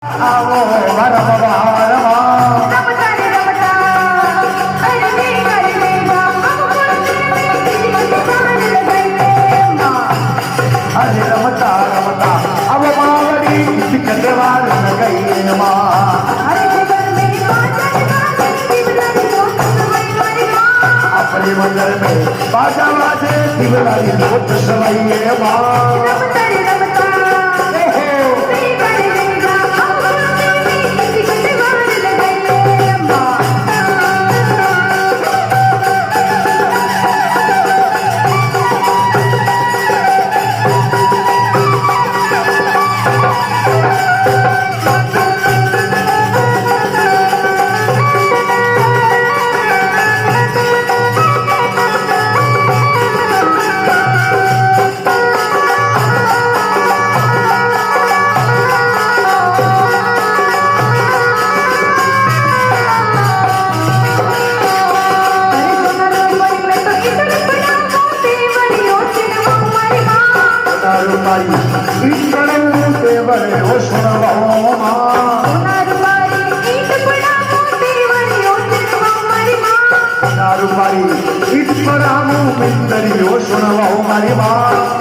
આવો મારા બહારમાં રમતા રે રમતા અરે મે કરે અરે રમતા રમતા આવો માવડી સિકંદરવાલ ગઈ માં अपने मंदिर में बाजा बाजे दिवलारी नोट सवाइए माँ મારી ઈટ પર આમું મિંદરીઓ સુણવાઓ મારી માં